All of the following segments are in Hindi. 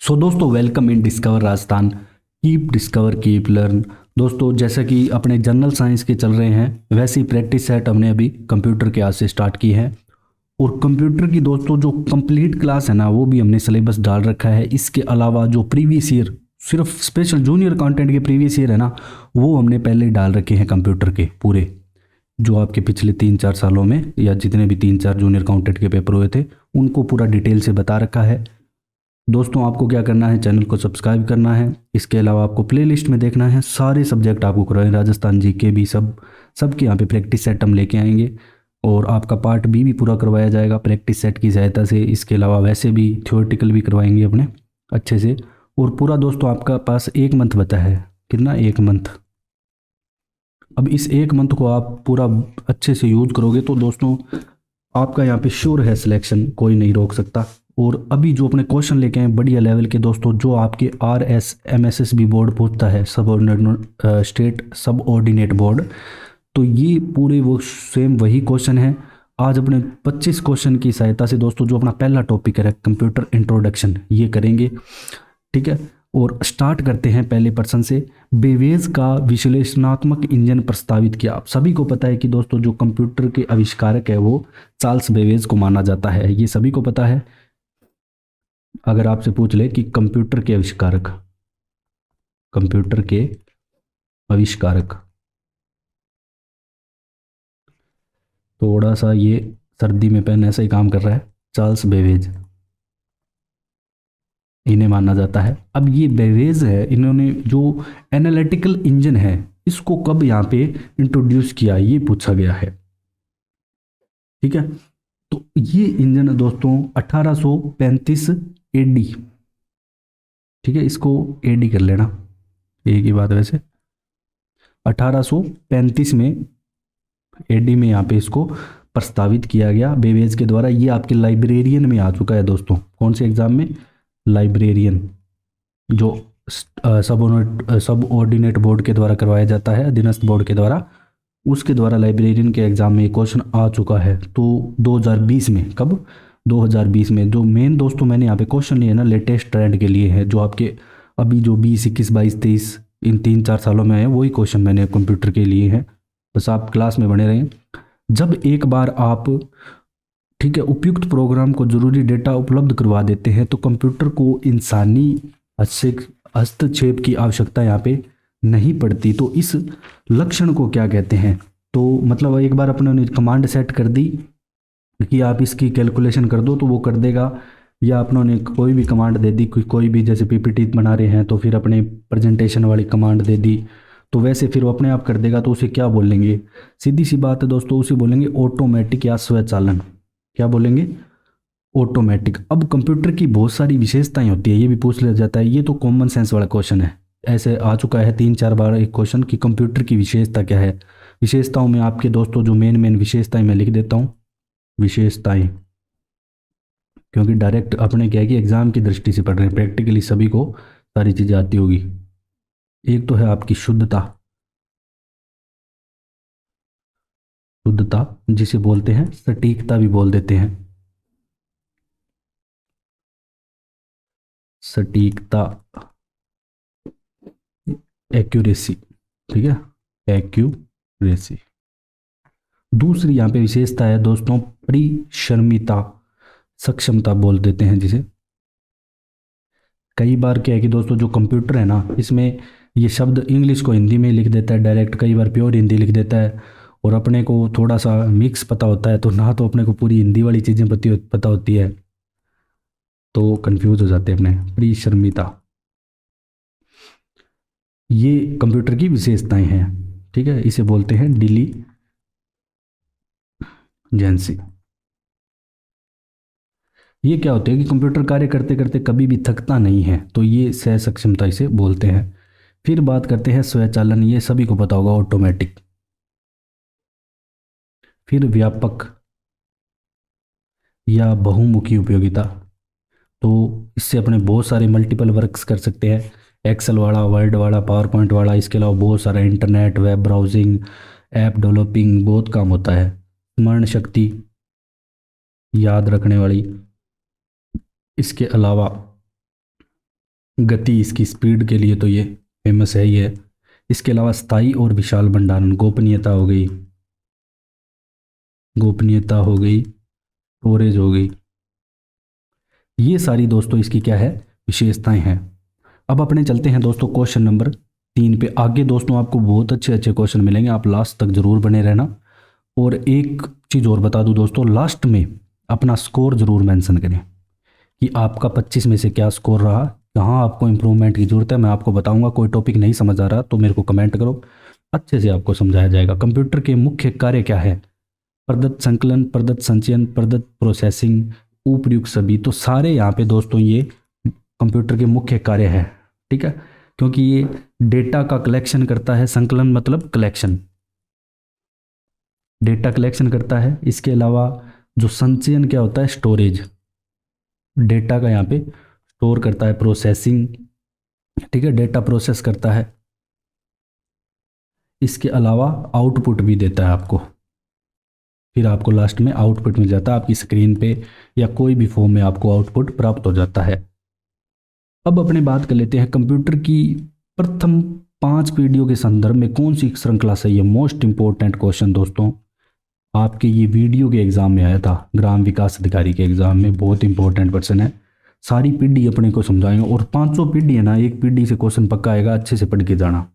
सो दोस्तों, welcome in discover Rajasthan. Keep discover keep learn. दोस्तों, जैसा कि अपने जनरल साइंस के चल रहे हैं, वैसे ही प्रैक्टिस सेट हमने अभी कंप्यूटर के आज से स्टार्ट की है। और कंप्यूटर की दोस्तों जो कंप्लीट क्लास है ना, वो भी हमने सिलेबस डाल रखा है। इसके अलावा जो प्रीवियस ईयर सिर्फ स्पेशल जूनियर कंटेंट के प्रीवियस ईयर है ना, वो हमने पहले ही डाल रखे हैं कंप्यूटर के पूरे। जो आपके पिछले 3-4 सालों में या जितने भी 3-4 जूनियर काउंटेंट के पेपर हुए थे, उनको पूरा डिटेल से बता रखा है। दोस्तों, आपको क्या करना है, चैनल को सब्सक्राइब करना है। इसके अलावा आपको प्लेलिस्ट में देखना है, सारे सब्जेक्ट आपको करवाएं, राजस्थान जीके भी सबके यहाँ पे प्रैक्टिस सेट हम लेके आएंगे। और आपका पार्ट बी भी पूरा करवाया जाएगा प्रैक्टिस सेट की सहायता से। इसके अलावा वैसे भी थ्योरेटिकल भी करवाएंगे अपने अच्छे से। और पूरा दोस्तों आपका पास 1 मंथ बचा है। कितना? 1 मंथ। अब इस 1 मंथ को आप पूरा अच्छे से यूज करोगे तो दोस्तों आपका यहाँ पे श्योर है सिलेक्शन, कोई नहीं रोक सकता। और अभी जो अपने क्वेश्चन लेके आए बढ़िया लेवल के दोस्तों, जो आपके RSMSS बोर्ड पूछता है, स्टेट सब ऑर्डिनेट बोर्ड, तो ये पूरे वो सेम वही क्वेश्चन है। आज अपने 25 क्वेश्चन की सहायता से दोस्तों जो अपना पहला टॉपिक है कंप्यूटर इंट्रोडक्शन, ये करेंगे। ठीक है, और स्टार्ट करते हैं पहले पर्सन से। बेवेज का विश्लेषणात्मक इंजन प्रस्तावित किया। आप सभी को पता है कि दोस्तों जो कंप्यूटर के आविष्कारक है वो चार्ल्स बेवेज को माना जाता है, ये सभी को पता है। अगर आपसे पूछ ले कि कंप्यूटर के आविष्कारक, थोड़ा सा ये सर्दी में पेन ऐसा ही काम कर रहा है, चार्ल्स बेवेज, इन्हें माना जाता है। अब ये बेवेज है, इन्होंने जो एनालिटिकल इंजन है इसको कब यहाँ पे इंट्रोड्यूस किया, ये पूछा गया है। ठीक है, तो ये इंजन दोस्तों 1835 AD। ठीक है, इसको AD कर लेना, एक ही बात। वैसे 1835 में AD में यहाँ पे इसको प्रस्तावित किया गया बेवेज के द्वारा। ये आपके लाइब्रेरियन में आ चुका है दोस्तों। कौन से एग्जाम में? लाइब्रेरियन, जो सब ऑर्डिनेट बोर्ड के द्वारा करवाया जाता है, अधीनस्थ बोर्ड के द्वारा, उसके द्वारा लाइब्रेरियन के एग्जाम में क्वेश्चन आ चुका है। तो 2020 में, कब? 2020 में। जो मेन दोस्तों मैंने यहाँ पे क्वेश्चन लिए ना, लेटेस्ट ट्रेंड के लिए है, जो आपके अभी जो 20, 21, 22, 23 इन 3-4 सालों में आए, वही क्वेश्चन मैंने कंप्यूटर के लिए हैं। बस आप क्लास में बने रहें। जब एक बार आप, ठीक है, उपयुक्त प्रोग्राम को जरूरी डेटा उपलब्ध करवा देते हैं तो कंप्यूटर को इंसानी हस्तक्षेप की आवश्यकता यहाँ पे नहीं पड़ती। तो इस लक्षण को क्या कहते हैं? तो मतलब एक बार अपने ने कमांड सेट कर दी कि आप इसकी कैलकुलेशन कर दो तो वो कर देगा, या अपनों ने कोई भी कमांड दे दी, कोई भी, जैसे PPT बना रहे हैं तो फिर अपने प्रेजेंटेशन वाली कमांड दे दी, तो वैसे फिर वो अपने आप कर देगा। तो उसे क्या बोलेंगे? सीधी सी बात है दोस्तों, उसे बोलेंगे ऑटोमेटिक या स्वचालन। क्या बोलेंगे? ऑटोमेटिक। अब कंप्यूटर की बहुत सारी विशेषताएं होती है, ये भी पूछ लिया जाता है। ये तो कॉमन सेंस वाला क्वेश्चन है, ऐसे आ चुका है 3-4 बार एक क्वेश्चन कि कंप्यूटर की विशेषता क्या है। विशेषताओं में आपके दोस्तों जो मेन विशेषताएं मैं लिख देता हूँ, विशेषताएं, क्योंकि डायरेक्ट अपने क्या है कि एग्जाम की दृष्टि से पढ़ रहे हैं, प्रैक्टिकली सभी को सारी चीजें आती होगी। एक तो है आपकी शुद्धता, जिसे बोलते हैं सटीकता भी बोल देते हैं, सटीकता, एक्यूरेसी। ठीक है, एक्यूरेसी। दूसरी यहाँ पे विशेषता है दोस्तों परिश्रमिता, सक्षमता बोल देते हैं जिसे। कई बार क्या है कि दोस्तों जो कंप्यूटर है ना, इसमें ये शब्द इंग्लिश को हिंदी में लिख देता है डायरेक्ट, कई बार प्योर हिंदी लिख देता है, और अपने को थोड़ा सा मिक्स पता होता है, तो ना तो अपने को पूरी हिंदी वाली चीज़ें पता होती है, तो कंफ्यूज हो जाते हैं अपने। परिश्रमिता, ये कंप्यूटर की विशेषताएं हैं। ठीक है, इसे बोलते हैं डिलीजेंसी। ये क्या होता है कि कंप्यूटर कार्य करते करते कभी भी थकता नहीं है, तो ये सह सक्षमता इसे बोलते हैं। फिर बात करते हैं स्वचालन, ये सभी को पता होगा, ऑटोमेटिक। फिर व्यापक या बहुमुखी उपयोगिता, तो इससे अपने बहुत सारे मल्टीपल वर्क्स कर सकते हैं, एक्सेल वाला, वर्ड वाला, पावर पॉइंट वाला। इसके अलावा बहुत सारा internet, web browsing, app developing, बहुत काम होता है। स्मरण शक्ति, याद रखने वाली। इसके अलावा गति, इसकी स्पीड के लिए तो ये फेमस है ही है। इसके अलावा स्थायी और विशाल भंडारण, गोपनीयता हो गई, गोपनीयता हो गई, स्टोरेज हो गई, ये सारी दोस्तों इसकी क्या है, विशेषताएं हैं। अब अपने चलते हैं दोस्तों क्वेश्चन नंबर 3 पे। आगे दोस्तों आपको बहुत अच्छे अच्छे क्वेश्चन मिलेंगे, आप लास्ट तक जरूर बने रहना। और एक चीज़ और बता दूं दोस्तों, लास्ट में अपना स्कोर जरूर मेंशन करें कि आपका 25 में से क्या स्कोर रहा, कहाँ आपको इंप्रूवमेंट की जरूरत है। मैं आपको बताऊंगा, कोई टॉपिक नहीं समझ आ रहा तो मेरे को कमेंट करो, अच्छे से आपको समझाया जाएगा। कंप्यूटर के मुख्य कार्य क्या है, प्रदत्त संकलन, प्रदत्त संचयन, प्रदत्त प्रोसेसिंग, उपयुक्त सभी। तो सारे यहाँ पे दोस्तों ये कंप्यूटर के मुख्य कार्य है, ठीक है, क्योंकि ये डेटा का कलेक्शन करता है। संकलन मतलब कलेक्शन, डेटा कलेक्शन करता है। इसके अलावा जो संचयन क्या होता है, स्टोरेज, डेटा का यहाँ पे स्टोर करता है। प्रोसेसिंग, ठीक है, डेटा प्रोसेस करता है। इसके अलावा आउटपुट भी देता है आपको, फिर आपको लास्ट में आउटपुट मिल जाता है आपकी स्क्रीन पे या कोई भी फॉर्म में आपको आउटपुट प्राप्त हो जाता है। अब अपने बात कर लेते हैं कंप्यूटर की प्रथम 5 पीढ़ियों के संदर्भ में कौन सी श्रृंखला सही है। मोस्ट इंपॉर्टेंट क्वेश्चन दोस्तों, आपके ये वीडियो के एग्जाम में आया था, ग्राम विकास अधिकारी के एग्जाम में, बहुत इंपॉर्टेंट क्वेश्चन है। सारी पीढ़ी अपने को समझाएंगे और 500 पीढ़ी है ना, एक पीढ़ी से क्वेश्चन पक्का आएगा, अच्छे से पढ़ के जाना।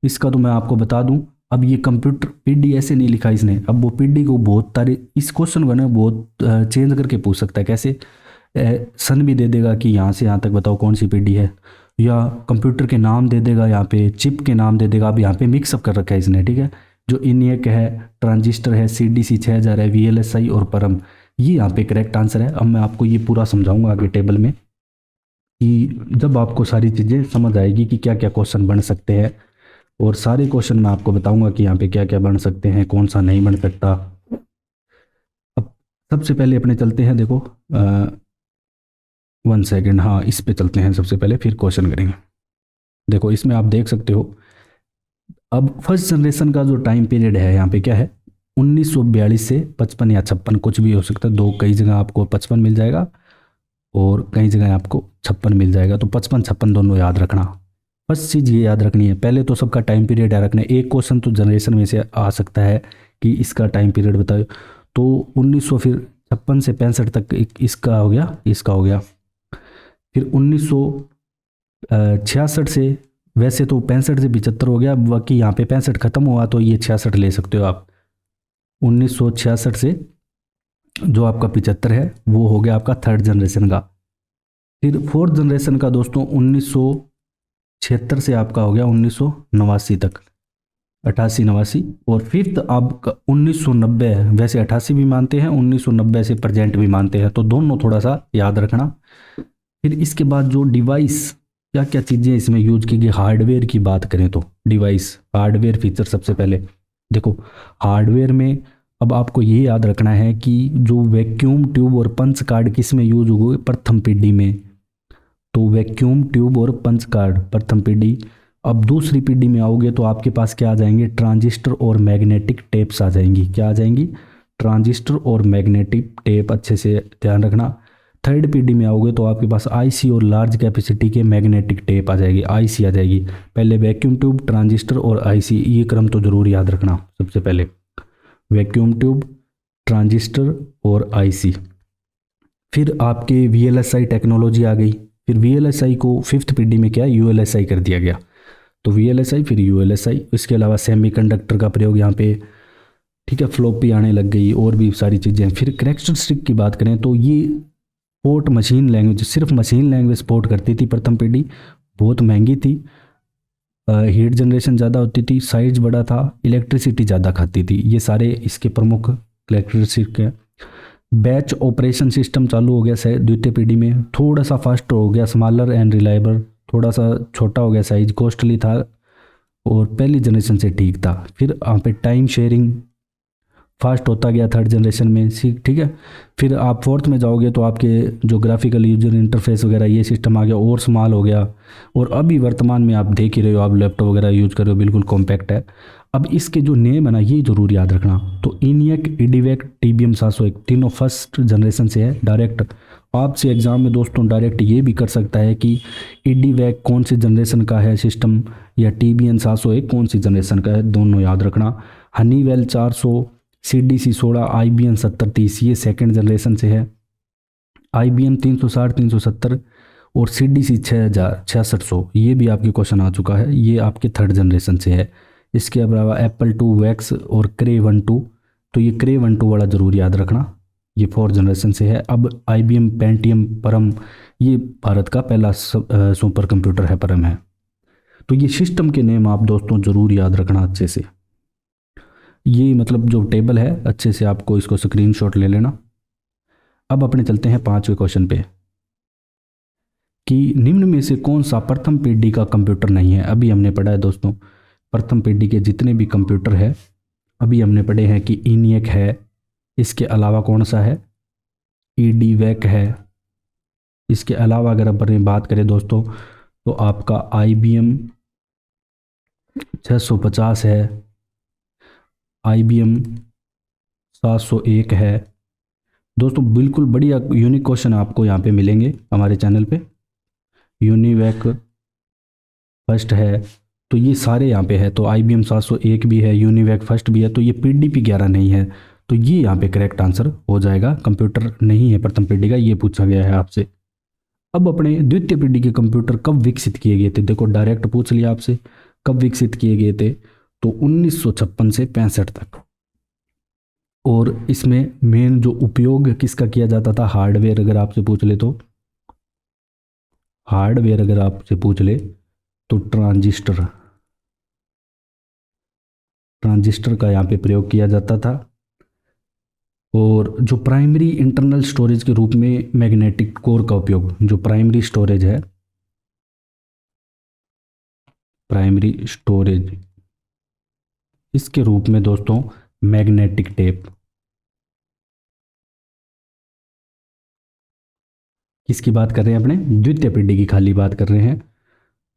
इसका तो मैं आपको बता दूं, अब ये कंप्यूटर पीढ़ी ऐसे नहीं लिखा इसने, अब वो पीढ़ी को बहुत सारे इस क्वेश्चन को ना बहुत चेंज करके पूछ सकता है। कैसे, सन भी दे देगा कि यहाँ से यहाँ तक बताओ कौन सी पीढ़ी है, या कंप्यूटर के नाम दे देगा, यहाँ पे चिप के नाम दे देगा। अब यहाँ पे मिक्सअप कर रखा है इसने, ठीक है, जो इनियक है, ट्रांजिस्टर है, CDC 6000 है, VLSI और परम, ये यहाँ पे करेक्ट आंसर है। अब मैं आपको ये पूरा समझाऊंगा आगे टेबल में, कि जब आपको सारी चीज़ें समझ आएगी कि क्या क्या क्वेश्चन बन सकते हैं, और सारे क्वेश्चन मैं आपको बताऊंगा कि यहाँ पे क्या क्या बन सकते हैं, कौन सा नहीं बन सकता। अब सबसे पहले अपने चलते हैं, देखो 1 सेकेंड, हाँ इस पे चलते हैं सबसे पहले, फिर क्वेश्चन करेंगे। देखो इसमें आप देख सकते हो, अब फर्स्ट जनरेशन का जो टाइम पीरियड है यहाँ पे क्या है, 1942 से 55 या 56, कुछ भी हो सकता है। दो कई जगह आपको 55 मिल जाएगा और कई जगह आपको 56 मिल जाएगा, तो 55 56 दोनों याद रखना। फर्स्ट चीज़ ये याद रखनी है, पहले तो सबका टाइम पीरियड याद रखना है। एक क्वेश्चन तो जनरेशन में से आ सकता है कि इसका टाइम पीरियड बताओ, तो 1900 फिर 56 से 65 तक इसका हो गया, इसका हो गया। फिर 1966 से, वैसे तो 65 से 75 हो गया, बाकी यहाँ पे 65 खत्म हुआ तो ये 66 ले सकते हो आप। 1966 से जो आपका 75 है वो हो गया आपका थर्ड जनरेशन का। फिर फोर्थ जनरेशन का दोस्तों 1976 से आपका हो गया 1989 तक, 88 89। और फिफ्थ आपका 1990 है, वैसे 88 भी मानते हैं, 1990 से प्रेजेंट भी मानते हैं, तो दोनों थोड़ा सा याद रखना। फिर इसके बाद जो डिवाइस, क्या क्या चीज़ें इसमें यूज की गई, हार्डवेयर की बात करें तो डिवाइस, हार्डवेयर फीचर सबसे पहले देखो। हार्डवेयर में अब आपको ये याद रखना है कि जो वैक्यूम ट्यूब और पंच कार्ड किस में यूज हुए, प्रथम पीढ़ी में, तो वैक्यूम ट्यूब और पंच कार्ड प्रथम पीढ़ी। अब दूसरी पीढ़ी में आओगे तो आपके पास क्या आ जाएंगे, ट्रांजिस्टर और मैग्नेटिक टेप्स आ जाएंगी। क्या आ जाएंगी, ट्रांजिस्टर और मैग्नेटिक टेप, अच्छे से ध्यान रखना। थर्ड पीढ़ी में आओगे तो आपके पास आईसी और लार्ज कैपेसिटी के मैग्नेटिक टेप आ जाएगी, आईसी आ जाएगी। पहले वैक्यूम ट्यूब, ट्रांजिस्टर और आईसी, ये क्रम तो जरूर याद रखना। सबसे पहले वैक्यूम ट्यूब, ट्रांजिस्टर और आईसी। फिर आपके VLSI टेक्नोलॉजी आ गई। फिर VLSI को फिफ्थ पीढ़ी में क्या ULSI कर दिया गया, तो VLSI फिर ULSI। इसके अलावा सेमीकंडक्टर का प्रयोग यहाँ पे, ठीक है, फ्लॉपी आने लग गई और भी सारी चीज़ें। फिर कैरेक्टरिस्टिक की बात करें तो ये पोर्ट मशीन लैंग्वेज, सिर्फ मशीन लैंग्वेज सपोर्ट करती थी प्रथम पीढ़ी, बहुत महंगी थी, हीट जनरेशन ज़्यादा होती थी, साइज बड़ा था, इलेक्ट्रिसिटी ज़्यादा खाती थी। ये सारे इसके प्रमुख कैरेक्टरिस्टिक हैं। बैच ऑपरेशन सिस्टम चालू हो गया द्वितीय पीढ़ी में, थोड़ा सा फास्ट हो गया, स्मॉलर एंड रिलायबल, थोड़ा सा छोटा हो गया साइज, कॉस्टली था और पहली जनरेशन से ठीक था। फिर यहाँ पे टाइम शेयरिंग फास्ट होता गया थर्ड जनरेशन में, ठीक है। फिर आप फोर्थ में जाओगे तो आपके जो ग्राफिकल यूजर इंटरफेस वगैरह ये सिस्टम आ गया और स्मॉल हो गया। और अभी वर्तमान में आप देख ही रहे हो, आप लैपटॉप वगैरह यूज कर रहे हो, बिल्कुल कॉम्पैक्ट है। अब इसके जो नेम है ना ये जरूर याद रखना। तो इनियक, इडीवैक, टीबीएम 701 तीनों फर्स्ट जनरेशन से है। डायरेक्ट आपसे एग्जाम में दोस्तों डायरेक्ट ये भी कर सकता है कि इडीवैक कौन सी जनरेशन का है सिस्टम, या टीबीएम 701 कौन सी जनरेशन का है, दोनों याद रखना। हनीवेल 400, सीडीसी 16, आईबीएम 7030 ये सेकेंड जनरेशन से है। आईबीएम 360, 370 और सीडीसी 6000, 6600 ये भी आपके क्वेश्चन आ चुका है, ये आपके थर्ड जनरेशन से है। इसके अलावा एप्पल 2 वैक्स और क्रे 12, तो ये क्रे 12 वाला जरूर याद रखना, ये फोर्थ जनरेशन से है। अब आईबीएम पेंटियम परम, ये भारत का पहला सुपर कंप्यूटर है, परम है। तो ये सिस्टम के नेम आप दोस्तों जरूर याद रखना अच्छे से। ये मतलब जो टेबल है अच्छे से आपको इसको स्क्रीनशॉट ले लेना। अब अपने चलते हैं पांचवें क्वेश्चन पे कि निम्न में से कौन सा प्रथम पीढ़ी का कंप्यूटर नहीं है। अभी हमने पढ़ा है दोस्तों प्रथम पीढ़ी के जितने भी कंप्यूटर है अभी हमने पढ़े हैं कि इनियक है, इसके अलावा कौन सा है, ईडीवैक है। इसके अलावा अगर अपन बात करें दोस्तों तो आपका आईबीएम 650 है, आईबीएम 701 है। दोस्तों बिल्कुल बढ़िया यूनिक क्वेश्चन आपको यहाँ पे मिलेंगे हमारे चैनल पे। यूनिवैक फर्स्ट है, तो ये सारे यहाँ पे है। तो आईबीएम 701 भी है, यूनिवैक फर्स्ट भी है, तो ये पीडीपी 11 नहीं है, तो ये यहाँ पे करेक्ट आंसर हो जाएगा। कंप्यूटर नहीं है प्रथम पीढ़ी का, ये पूछा गया है आपसे। अब अपने द्वितीय पीढ़ी के कंप्यूटर कब विकसित किए गए थे, देखो डायरेक्ट पूछ लिया आपसे कब विकसित किए गए थे, तो 1956 से 65 तक। और इसमें मेन जो उपयोग किसका किया जाता था, हार्डवेयर अगर आपसे पूछ ले तो, हार्डवेयर अगर आपसे पूछ ले तो ट्रांजिस्टर का यहाँ पे प्रयोग किया जाता था। और जो प्राइमरी इंटरनल स्टोरेज के रूप में मैग्नेटिक कोर का उपयोग, जो प्राइमरी स्टोरेज है, प्राइमरी स्टोरेज, इसके रूप में दोस्तों मैग्नेटिक टेप, किसकी बात कर रहे हैं, अपने द्वितीय पीढ़ी की खाली बात कर रहे हैं।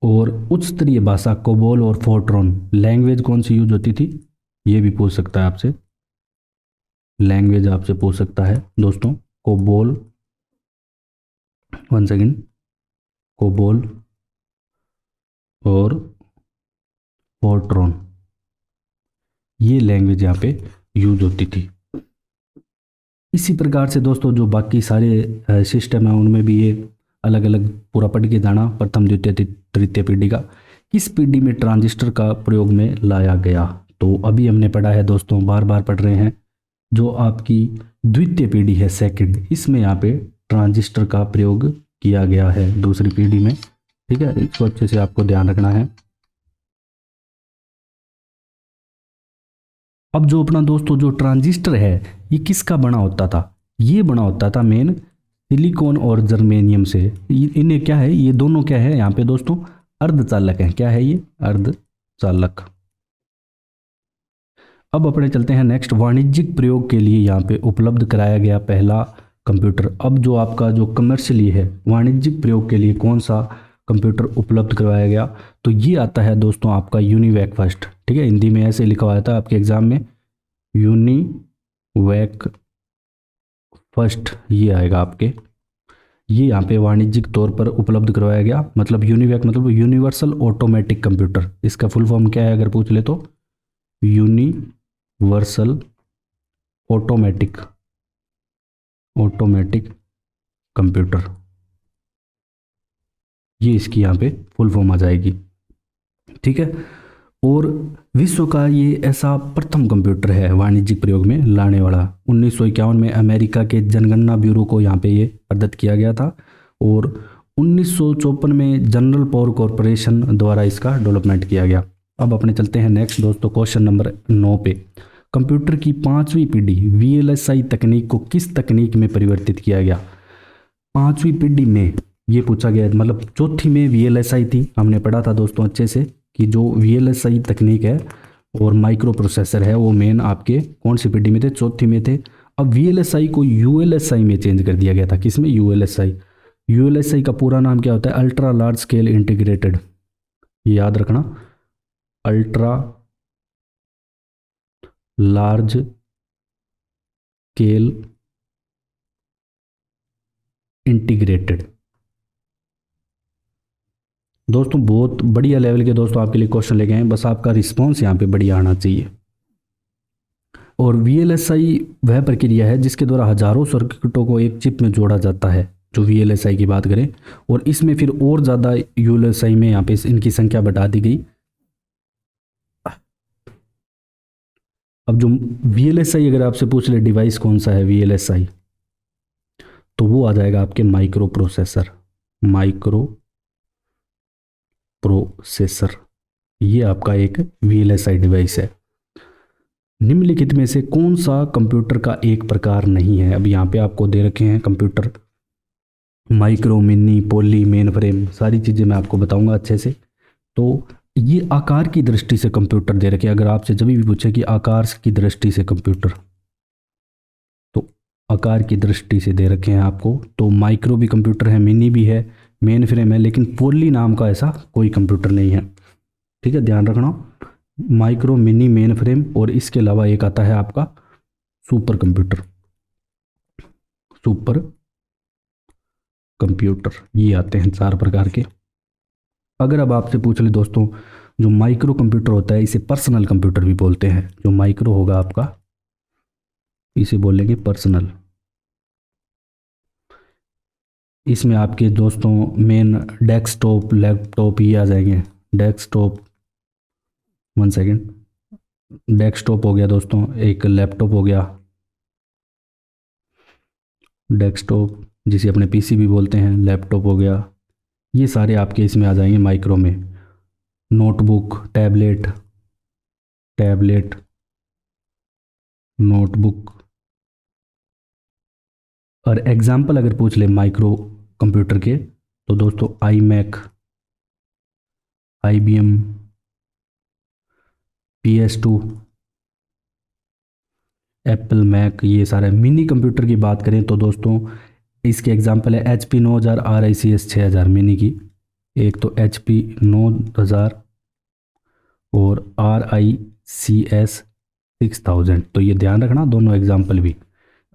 और उच्च स्तरीय भाषा कोबोल और फोर्ट्रॉन, लैंग्वेज कौन सी यूज होती थी, ये भी पूछ सकता है आपसे, लैंग्वेज आपसे पूछ सकता है दोस्तों। कोबोल, वन सेकेंड, कोबोल और फोर्ट्रॉन, ये लैंग्वेज यहाँ पे यूज होती थी। इसी प्रकार से दोस्तों जो बाकी सारे सिस्टम है उनमें भी ये अलग अलग पूरा पढ़ के जाना। प्रथम, द्वितीय, तृतीय पीढ़ी का किस पीढ़ी में ट्रांजिस्टर का प्रयोग में लाया गया, तो अभी हमने पढ़ा है दोस्तों, बार बार पढ़ रहे हैं, जो आपकी द्वितीय पीढ़ी है सेकंड, इसमें यहाँ पे ट्रांजिस्टर का प्रयोग किया गया है दूसरी पीढ़ी में। ठीक है, इसको अच्छे से आपको ध्यान रखना है। अब जो अपना दोस्तों जो ट्रांजिस्टर है ये किसका बना होता था, ये बना होता था मेन सिलिकॉन और जर्मेनियम से। इन्हें क्या है, ये दोनों क्या है यहाँ पे दोस्तों, अर्धचालक है। क्या है ये, अर्धचालक। अब अपने चलते हैं नेक्स्ट, वाणिज्यिक प्रयोग के लिए यहाँ पे उपलब्ध कराया गया पहला कंप्यूटर। अब जो आपका जो कमर्शियली है, वाणिज्यिक प्रयोग के लिए कौन सा कंप्यूटर उपलब्ध करवाया गया, तो ये आता है दोस्तों आपका यूनिवैक फर्स्ट। ठीक है, हिंदी में ऐसे लिखा हुआ था आपके एग्जाम में, यूनिवैक फर्स्ट, ये आएगा आपके। ये यहाँ पे वाणिज्यिक तौर पर उपलब्ध करवाया गया, मतलब यूनिवैक मतलब यूनिवर्सल ऑटोमेटिक कंप्यूटर। इसका फुल फॉर्म क्या है अगर पूछ ले तो, यूनिवर्सल ऑटोमेटिक कंप्यूटर, ये इसकी यहाँ पे फुल फॉर्म आ जाएगी। ठीक है, और विश्व का ये ऐसा प्रथम कंप्यूटर है वाणिज्यिक प्रयोग में लाने वाला। 1951 में अमेरिका के जनगणना ब्यूरो को यहाँ पे ये प्रदत्त किया गया था, और 1954 में जनरल पावर कॉरपोरेशन द्वारा इसका डेवलपमेंट किया गया। अब अपने चलते हैं नेक्स्ट दोस्तों क्वेश्चन नंबर 9 पे। कंप्यूटर की पांचवी पीढ़ी VLSI तकनीक को किस तकनीक में परिवर्तित किया गया। पांचवी पीढ़ी में ये पूछा गया, मतलब चौथी में VLSI थी, हमने पढ़ा था दोस्तों अच्छे से कि जो VLSI तकनीक है और माइक्रो प्रोसेसर है वो मेन आपके कौन सी पीढ़ी में थे, चौथी में थे। अब VLSI को ULSI में चेंज कर दिया गया था। किसमें, ULSI का पूरा नाम क्या होता है, अल्ट्रा लार्ज स्केल इंटीग्रेटेड, याद रखना, अल्ट्रा लार्ज स्केल इंटीग्रेटेड। दोस्तों बहुत बढ़िया लेवल के दोस्तों आपके लिए क्वेश्चन लेके आए हैं, बस आपका रिस्पॉन्स यहाँ पे बढ़िया आना चाहिए। और VLSI वह प्रक्रिया है जिसके द्वारा हजारों सर्किटों को एक चिप में जोड़ा जाता है, जो VLSI की बात करें। और इसमें फिर और ज़्यादा ULSI में यहाँ पे इनकी संख्या बढ़ा दी गई। अब जो VLSI अगर आपसे पूछ ले डिवाइस कौन सा है VLSI, तो वो आ जाएगा आपके माइक्रो प्रोसेसर। ये आपका एक VLSI डिवाइस है। निम्नलिखित में से कौन सा कंप्यूटर का एक प्रकार नहीं है? अब यहाँ पे आपको दे रखे हैं computer, micro, mini, poly, main frame, सारी चीज़ें मैं आपको बताऊंगा अच्छे से। तो ये आकार की दृष्टि से कंप्यूटर दे रखे हैं। अगर आपसे जब भी पूछे कि आकार की दृष्टि से कंप्यूटर, तो आकार की दृष्टि से दे रखे हैं आपको। तो माइक्रो भी कंप्यूटर है, मिनी भी है, मेन फ्रेम है, लेकिन पॉली नाम का ऐसा कोई कंप्यूटर नहीं है। ठीक है, ध्यान रखना। माइक्रो, मिनी, मेन फ्रेम और इसके अलावा एक आता है आपका सुपर कंप्यूटर। ये आते हैं 4 प्रकार के। अगर अब आपसे पूछ ले दोस्तों, जो माइक्रो कंप्यूटर होता है इसे पर्सनल कंप्यूटर भी बोलते हैं। जो माइक्रो होगा आपका, इसे बोलेंगे पर्सनल। इसमें आपके दोस्तों मेन डेस्कटॉप, लैपटॉप ये आ जाएंगे। डेस्कटॉप, 1 सेकेंड, डेस्कटॉप हो गया दोस्तों, एक लैपटॉप हो गया, डेस्कटॉप जिसे अपने PC भी बोलते हैं, लैपटॉप हो गया। ये सारे आपके इसमें आ जाएंगे माइक्रो में। Notebook, tablet, notebook. और एग्जाम्पल अगर पूछ ले माइक्रो कंप्यूटर के, तो दोस्तों iMac, IBM, PS2, Apple Mac, ये सारे। मिनी कंप्यूटर की बात करें तो दोस्तों इसके एग्जांपल है HP 9000, RICS 6000 मिनी की। एक तो HP 9000 और RICS 6000। तो ये ध्यान रखना दोनों एग्जांपल भी।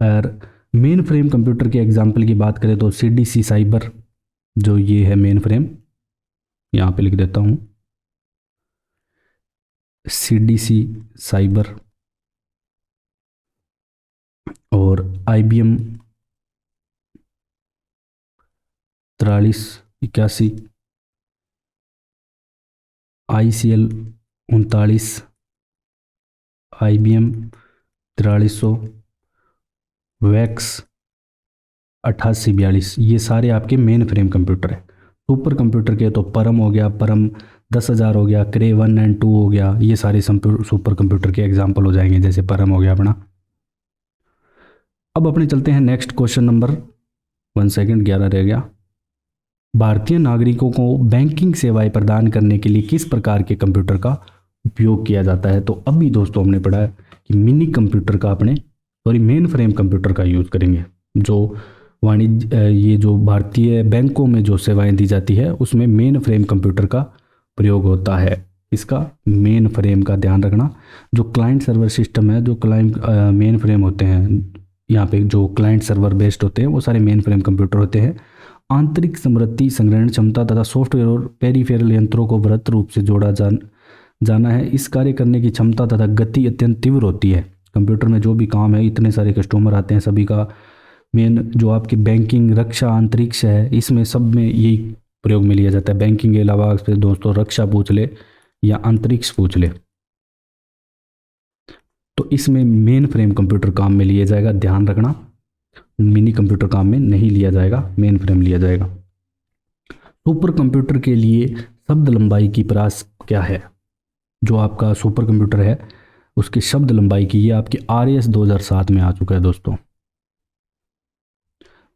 और मेन फ्रेम कंप्यूटर के एग्जांपल की बात करें तो CDC साइबर, जो ये है मेन फ्रेम, यहाँ पे लिख देता हूँ CDC साइबर। और IBM 4381, ICL 39, IBM 4300, वैक्स 8842। ये सारे आपके मेन फ्रेम कंप्यूटर है। सुपर कंप्यूटर के तो परम हो गया, परम 10,000 हो गया, क्रे 1 और 2 हो गया। ये सारे सुपर कंप्यूटर के एग्जाम्पल हो जाएंगे, जैसे परम हो गया अपना। अब अपने चलते हैं नेक्स्ट क्वेश्चन नंबर 1 सेकेंड 11 रह गया। भारतीय नागरिकों को बैंकिंग सेवाएं प्रदान करने के लिए किस प्रकार के कंप्यूटर का उपयोग किया जाता है? तो अभी दोस्तों हमने पढ़ा है कि मिनी कंप्यूटर का मेन फ्रेम कंप्यूटर का यूज़ करेंगे। जो वाणिज्य, ये जो भारतीय बैंकों में जो सेवाएं दी जाती है उसमें मेन फ्रेम कंप्यूटर का प्रयोग होता है। इसका मेन फ्रेम का ध्यान रखना। जो क्लाइंट सर्वर सिस्टम है, जो क्लाइंट मेन फ्रेम होते हैं, यहाँ पे जो क्लाइंट सर्वर बेस्ड होते हैं वो सारे मेन फ्रेम कंप्यूटर होते हैं। आंतरिक स्मृति, संग्रहण क्षमता तथा सॉफ्टवेयर और पेरिफेरल यंत्रों को वृहत रूप से जोड़ा जाना है। इस कार्य करने की क्षमता तथा गति अत्यंत तीव्र होती है। कंप्यूटर में जो भी काम है, इतने सारे कस्टमर आते हैं, सभी का मेन जो आपकी बैंकिंग, रक्षा, अंतरिक्ष है, इसमें सब में यही प्रयोग में लिया जाता है। बैंकिंग के अलावा दोस्तों रक्षा पूछ ले या अंतरिक्ष पूछ ले, तो इसमें मेन फ्रेम कंप्यूटर काम में लिया जाएगा। ध्यान रखना, मिनी कंप्यूटर काम में नहीं लिया जाएगा, मेन फ्रेम लिया जाएगा। सुपर कंप्यूटर के लिए शब्द लंबाई की परास क्या है? जो आपका सुपर कंप्यूटर है उसकी शब्द लंबाई की, ये आपकी RS 2007 में आ चुका है दोस्तों।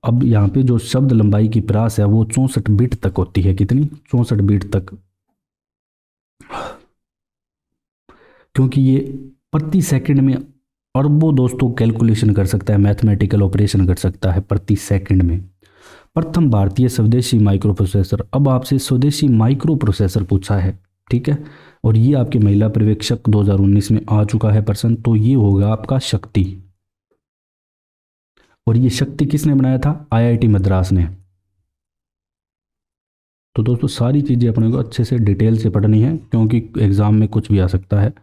अब यहाँ पे जो शब्द लंबाई की परास है वो 64 बिट तक होती है। कितनी? 64 बिट तक, क्योंकि ये प्रति सेकंड में अरबों दोस्तों कैलकुलेशन कर सकता है, मैथमेटिकल ऑपरेशन कर सकता है प्रति सेकंड में। प्रथम भारतीय स्वदेशी माइक्रो प्रोसेसर। अब आपसे स्वदेशी माइक्रो प्रोसेसर पूछा है ठीक है। और ये आपके महिला पर्यवेक्षक 2019 में आ चुका है पर्सन, तो ये होगा आपका शक्ति। और ये शक्ति किसने बनाया था? आईआईटी मद्रास ने। तो दोस्तों सारी चीज़ें अपने को अच्छे से डिटेल से पढ़नी है, क्योंकि एग्जाम में कुछ भी आ सकता है।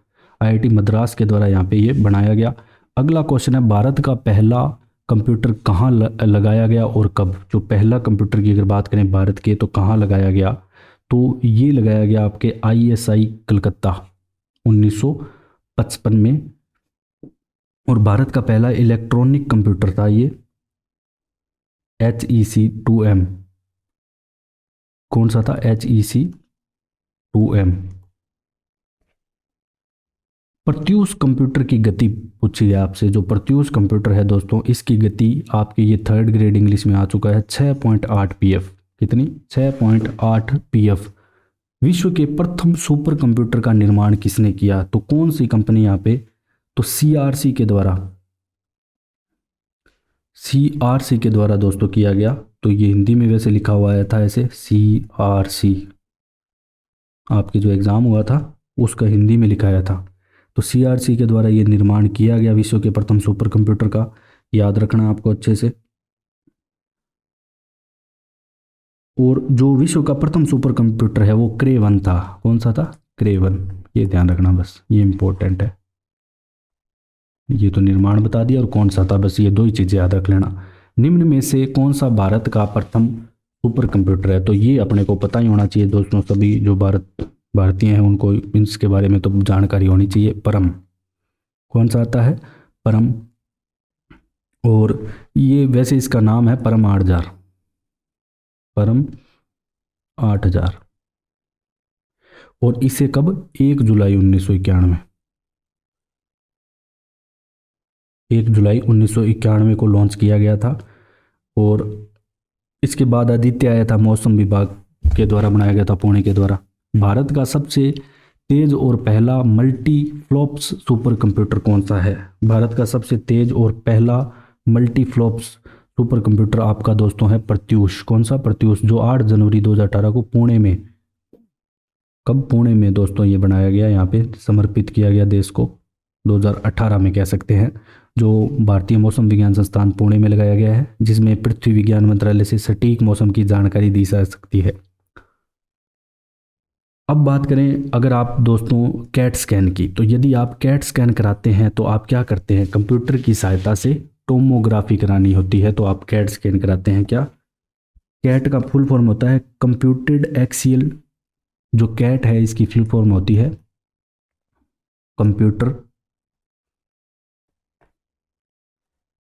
आईआईटी मद्रास के द्वारा यहाँ पे ये बनाया गया। अगला क्वेश्चन है, भारत का पहला कंप्यूटर कहाँ लगाया गया और कब? जो पहला कंप्यूटर की अगर बात करें भारत के, तो कहाँ लगाया गया? तो ये लगाया गया आपके आईएसआई कलकत्ता 1955 में। और भारत का पहला इलेक्ट्रॉनिक कंप्यूटर था ये HEC-2M। कौन सा था? HEC-2M। प्रत्यूष कंप्यूटर की गति पूछी है आपसे। जो प्रत्यूष कंप्यूटर है दोस्तों, इसकी गति आपके ये 3rd ग्रेड इंग्लिश में आ चुका है 6.8 पीएफ। कितनी? 6.8 पीएफ। विश्व के प्रथम सुपर कंप्यूटर का निर्माण किसने किया? तो कौन सी कंपनी यहाँ पे? तो सीआरसी के द्वारा, सीआरसी के द्वारा दोस्तों किया गया। तो ये हिंदी में वैसे लिखा हुआ आया था ऐसे सीआरसी, आपके जो एग्जाम हुआ था उसका हिंदी में लिखाया था। तो सीआरसी के द्वारा ये निर्माण किया गया विश्व के प्रथम सुपर कंप्यूटर का, याद रखना आपको अच्छे से। और जो विश्व का प्रथम सुपर कंप्यूटर है वो क्रे 1 था। कौन सा था? क्रे 1। ये ध्यान रखना, बस ये इंपॉर्टेंट है। ये तो निर्माण बता दिया और कौन सा था, बस ये 2 ही चीज़ें याद रख लेना। निम्न में से कौन सा भारत का प्रथम सुपर कंप्यूटर है? तो ये अपने को पता ही होना चाहिए दोस्तों, सभी जो भारतीय हैं उनको इसके बारे में तो जानकारी होनी चाहिए। परम। कौन सा आता है? परम। और ये वैसे इसका नाम है परम 8000। परम 8000। और इसे कब? 1 जुलाई 1991। 1 जुलाई 1991 को लॉन्च किया गया था। और इसके बाद आदित्य आया था, मौसम विभाग के द्वारा बनाया गया था, पुणे के द्वारा। भारत का सबसे तेज और पहला मल्टी फ्लॉप्स सुपर कंप्यूटर कौन सा है? भारत का सबसे तेज और पहला मल्टी फ्लॉप्स सुपर कंप्यूटर आपका दोस्तों है प्रत्यूष। कौन सा? प्रत्यूष, जो 8 जनवरी 2018 को पुणे में, कब? पुणे में दोस्तों ये बनाया गया, यहाँ पे समर्पित किया गया देश को, 2018 में कह सकते हैं। जो भारतीय मौसम विज्ञान संस्थान पुणे में लगाया गया है, जिसमें पृथ्वी विज्ञान मंत्रालय से सटीक मौसम की जानकारी दी जा सकती है। अब बात करें अगर आप दोस्तों कैट स्कैन की, तो यदि आप कैट स्कैन कराते हैं तो आप क्या करते हैं? कंप्यूटर की सहायता से टोमोग्राफी करानी होती है, तो आप कैट स्कैन कराते हैं। क्या? कैट का फुल फॉर्म होता है कंप्यूटेड एक्सियल, जो कैट है इसकी फुल फॉर्म होती है कंप्यूटर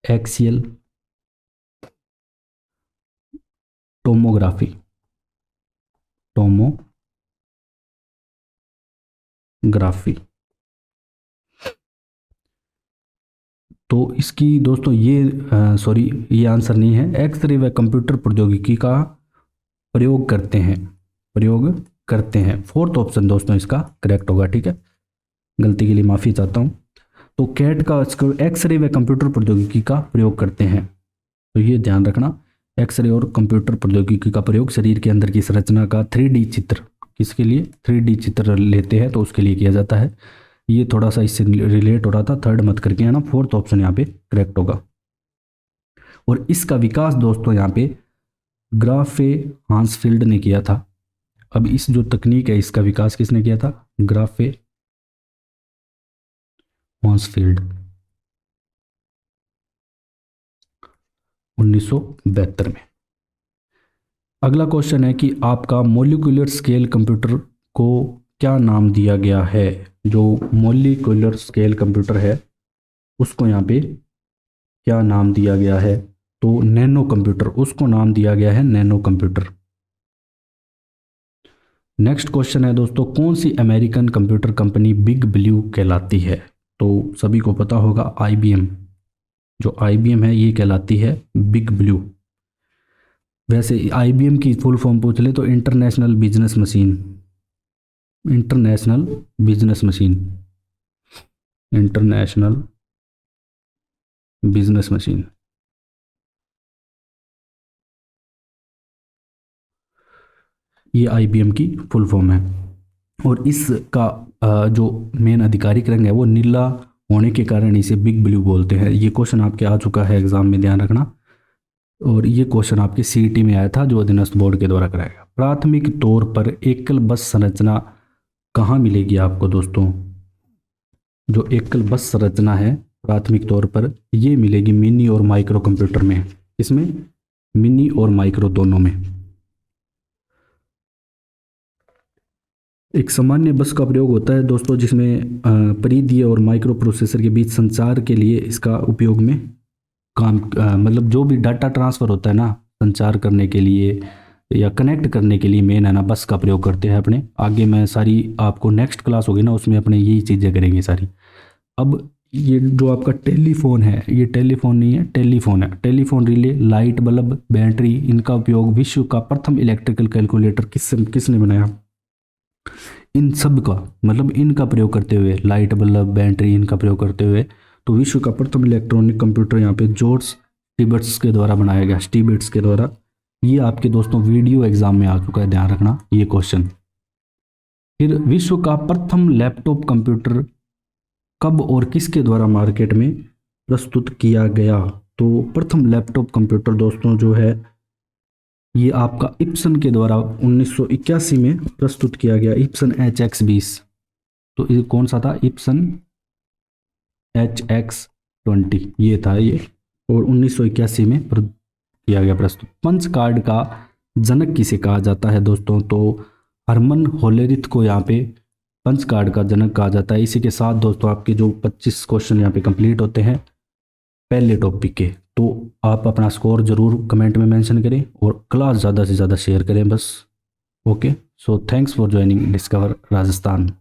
एक्सियल टोमोग्राफी। टोमोग्राफी। तो इसकी दोस्तों ये सॉरी, ये आंसर नहीं है। एक्सरे व कंप्यूटर प्रौद्योगिकी का प्रयोग करते हैं, प्रयोग करते हैं। 4th ऑप्शन दोस्तों इसका करेक्ट होगा, ठीक है। गलती के लिए माफ़ी चाहता हूँ। तो कैट का एक्सरे व कंप्यूटर प्रौद्योगिकी का प्रयोग करते हैं, तो ये ध्यान रखना। एक्सरे और कंप्यूटर प्रौद्योगिकी का प्रयोग शरीर के अंदर की संरचना का 3D चित्र, किसके लिए? 3D चित्र लेते हैं तो उसके लिए किया जाता है। ये थोड़ा सा इससे रिलेट हो रहा था, 3rd मत करके है ना, 4th ऑप्शन यहाँ पे करेक्ट होगा। और इसका विकास दोस्तों यहाँ पे ग्राफे हांसफील्ड ने किया था। अब इस जो तकनीक है इसका विकास किसने किया था? ग्राफे हांसफील्ड 1972 में। अगला क्वेश्चन है कि आपका मोलिकुलर स्केल कंप्यूटर को क्या नाम दिया गया है? जो मोलिकुलर स्केल कंप्यूटर है उसको यहाँ पे क्या नाम दिया गया है? तो नैनो कंप्यूटर, उसको नाम दिया गया है नैनो कंप्यूटर। नेक्स्ट क्वेश्चन है दोस्तों, कौन सी American computer company big blue कहलाती है? तो सभी को पता होगा IBM, जो IBM है ये कहलाती है बिग ब्लू। वैसे IBM की फुल फॉर्म पूछ ले तो international business machine, international business machine, international business machine. ये IBM की फुल फॉर्म है। और इसका जो मेन आधिकारिक रंग है वो नीला होने के कारण इसे बिग ब्लू बोलते हैं। ये क्वेश्चन आपके आ चुका है एग्जाम में, ध्यान रखना। और ये क्वेश्चन आपके सीईटी में आया था जो अधीनस्थ बोर्ड के द्वारा कराया गया। प्राथमिक तौर पर एकल बस संरचना कहाँ मिलेगी आपको दोस्तों? जो एकल बस संरचना है प्राथमिक तौर पर ये मिलेगी मिनी और माइक्रो कंप्यूटर में। इसमें मिनी और माइक्रो दोनों में। एक सामान्य बस का प्रयोग होता है दोस्तों जिसमें परिधीय और माइक्रो प्रोसेसर के बीच संचार के लिए इसका उपयोग में काम मतलब जो भी डाटा ट्रांसफ़र होता है ना संचार करने के लिए या कनेक्ट करने के लिए मेन है ना बस का प्रयोग करते हैं अपने। आगे मैं सारी आपको नेक्स्ट क्लास होगी ना उसमें अपने यही चीज़ें करेंगे सारी। अब ये जो आपका टेलीफोन है ये टेलीफोन नहीं है, टेलीफोन है। Telephone relay, light bulb, battery, इनका उपयोग विश्व का प्रथम इलेक्ट्रिकल कैलकुलेटर किसने बनाया? इन सब का मतलब इनका प्रयोग करते हुए, लाइट बल्ब, बैटरी, इनका प्रयोग करते हुए तो विश्व का प्रथम इलेक्ट्रॉनिक कंप्यूटर यहाँ पे जॉर्ज स्टीबर्ट्स के द्वारा बनाया गया, स्टीबर्ट्स के द्वारा। ये आपके दोस्तों वीडियो एग्जाम में आ चुका है, ध्यान रखना ये क्वेश्चन। फिर विश्व का प्रथम लैपटॉप कंप्यूटर कब और किसके द्वारा मार्केट में प्रस्तुत किया गया? तो प्रथम लैपटॉप कंप्यूटर दोस्तों जो है ये आपका इप्सन के द्वारा 1981 में प्रस्तुत किया गया, इप्सन HX20। तो ये कौन सा था? इप्सन HX20 ये था ये, और 1981 में किया गया प्रस्तुत। पंच कार्ड का जनक किसे कहा जाता है दोस्तों? तो हरमन होलेरिथ को यहाँ पे पंच कार्ड का जनक कहा जाता है। इसी के साथ दोस्तों आपके जो 25 क्वेश्चन यहाँ पे कंप्लीट होते हैं पहले टॉपिक के। तो आप अपना स्कोर जरूर कमेंट में मेंशन करें और क्लास ज़्यादा से ज़्यादा शेयर करें बस। Okay, so thanks for joining discover Rajasthan.